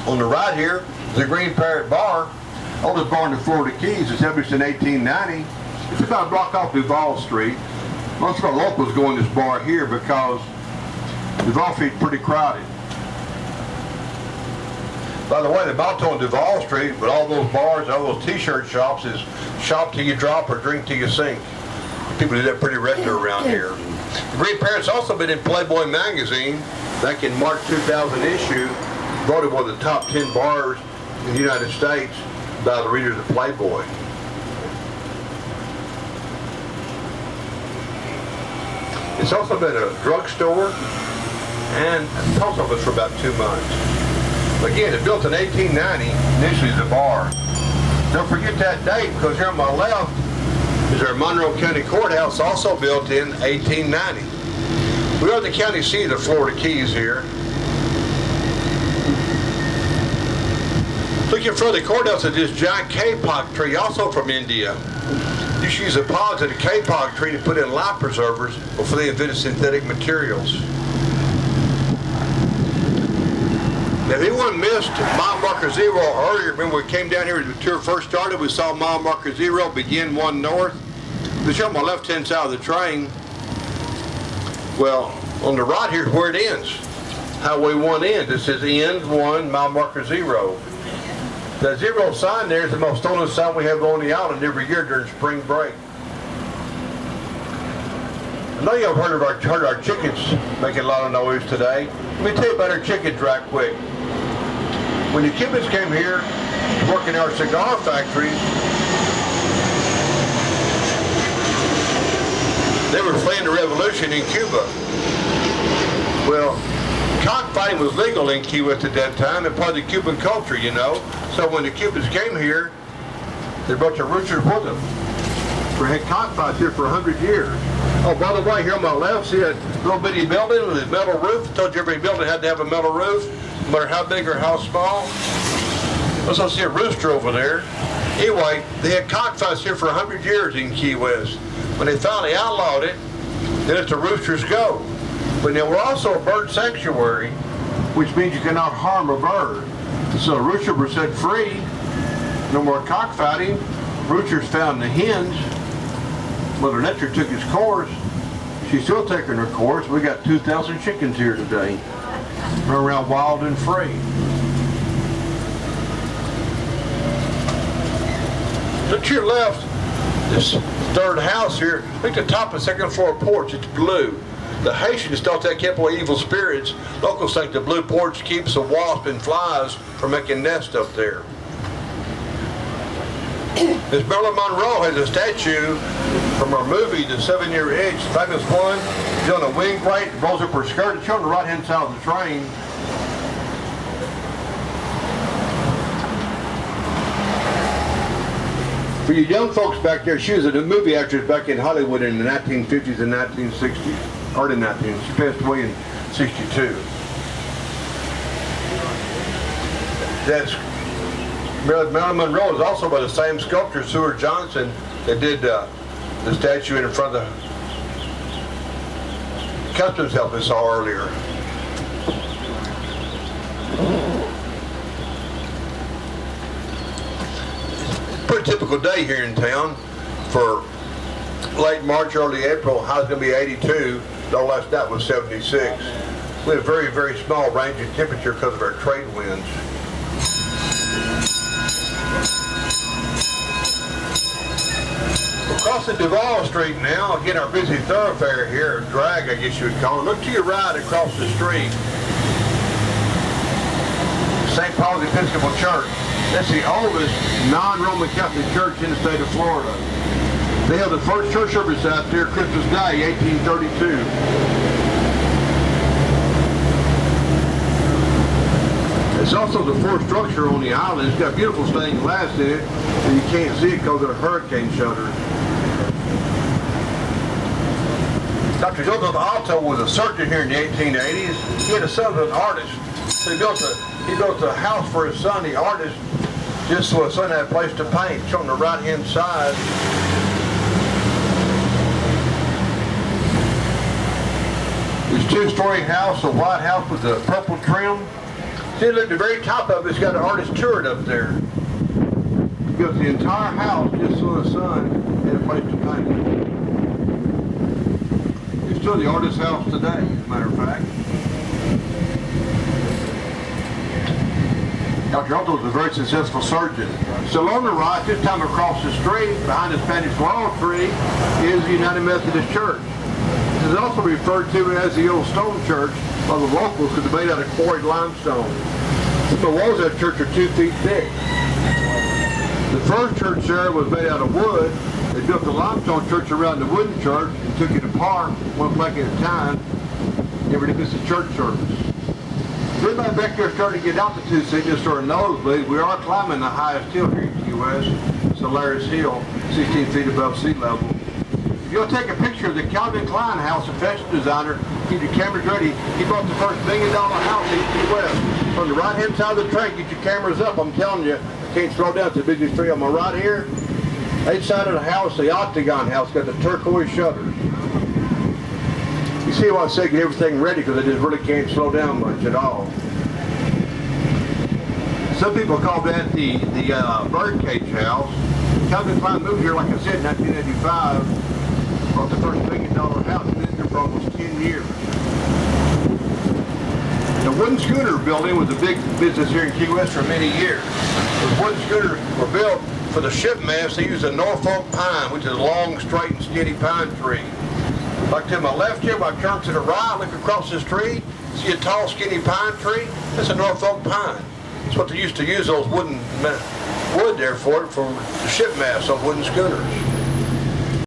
On the right here, the Green Parrot Bar, oldest bar in the Florida Keys, established in 1890. It's about a block off Duval Street. Most of our locals go in this bar here because Duval Street's pretty crowded. By the way, the motto on Duval Street, with all those bars, all those t-shirt shops, is shop till you drop or drink till you sink. People do that pretty regular around here. The Green Parrot's also been in Playboy magazine back in March 2000 issue, voted one of the top 10 bars in the United States by the readers of Playboy. It's also been a drugstore and a post office for about 2 months. Again, it's built in 1890, initially as a bar. Don't forget that date, because here on my left is our Monroe County Courthouse, also built in 1890. We are the county seat of the Florida Keys here. Looking further, the courthouse is this giant kapok tree, also from India. You should use the pods of the kapok tree to put in life preservers before they invented synthetic materials. Now, if anyone missed mile marker 0 earlier, remember we came down here when the tour first started, we saw mile marker 0 begin 1 north. This here on my left-hand side of the train. Well, on the right here is where it ends. Highway 1 ends. It says end 1, mile marker 0. That 0 sign there is the most stolen sign we have on the island every year during spring break. I know you've heard our chickens making a lot of noise today. Let me tell you about our chickens right quick. When the Cubans came here to work in our cigar factories, they were fleeing the revolution in Cuba. Well, cockfighting was legal in Cuba at that time and part of the Cuban culture, you know. So when the Cubans came here, they brought their roosters with them. We had cockfights here for 100 years. Oh, by the way, here on my left, see that little bitty building with a metal roof? I told you every building had to have a metal roof, no matter how big or how small. Let's also see a rooster over there. Anyway, they had cockfights here for 100 years in Key West. When they finally outlawed it, they let the roosters go. But now we're also a bird sanctuary, which means you cannot harm a bird. So roosters were set free, no more cockfighting. Roosters found the hens. Mother Nature took his course. She's still taking her course. We got 2,000 chickens here today. Run around wild and free. Look to your left, this third house here. Look at the top of the second floor porch. It's blue. The Haitians thought that kept away evil spirits. Locals think the blue porch keeps the wasps and flies from making nests up there. Miss Marilyn Monroe has a statue from her movie, The 7-Year Itch, famous one. She's on a wing plate, rolls up her skirt. It's on the right-hand side of the train. For you young folks back there, she was a movie actress back in Hollywood in the 1950s and 1960s. Early 1960s. She passed away in 62. That's Marilyn Monroe is also by the same sculptor, Seward Johnson, that did the statue in front of the Customs House we saw earlier. Pretty typical day here in town for late March, early April. High's going to be 82. The last night was 76. We had a very, very small range of temperature because of our trade winds. Crossing Duval Street now, again our busy thoroughfare here, drag I guess you would call it. Look to your right across the street. St. Paul's Episcopal Church. That's the oldest non-Roman Catholic church in the state of Florida. They held the first church service out there Christmas Day, 1832. It's also the fourth structure on the island. It's got beautiful stained glass in it, and you can't see it because of the hurricane shutters. Dr. Joseph Alto was a surgeon here in the 1880s. He had a son of an artist. So he built a house for his son, the artist, just so his son had a place to paint. It's on the right-hand side. This two-story house, a white house with a purple trim. See, look, the very top of it's got an artist turret up there. It built the entire house just so the son had a place to paint it. It's still the artist's house today, as a matter of fact. Dr. Otto was a very successful surgeon. So on the right, this time across the street, behind the Spanish laurel tree, is the United Methodist Church. This is also referred to as the Old Stone Church by the locals because it's made out of quarried limestone. The walls of that church are 2 feet thick. The first church there was made out of wood. They built the limestone church around the wooden church and took it apart one plank at a time. Never did miss a church service. Everybody back there starting to get out the 2 seat just sort of nosebleed. We are climbing the highest hill here in Key West, Solaris Hill, 16 feet above sea level. If you'll take a picture of the Calvin Klein house, a fashion designer, keep your cameras ready. He bought the first $1 million house in Key West. From the right-hand side of the train, get your cameras up. I'm telling you, I can't slow down. It's the busiest street on my right here. Each side of the house, the Octagon house, got the turquoise shutters. You see why I say get everything ready, because they just really can't slow down much at all. Some people call that the birdcage house. Calvin Klein moved here, like I said, in 1985. Bought the first $1 million house, and been here for almost 10 years. The wooden schooner building was a big business here in Key West for many years. The wooden schooners were built for the ship mast. They used a Norfolk pine, which is a long, straight, and skinny pine tree. Like to my left here, when I turn to the right, look across this tree, see a tall, skinny pine tree? That's a Norfolk pine. That's what they used to use those wood there for the ship masts on wooden schooners.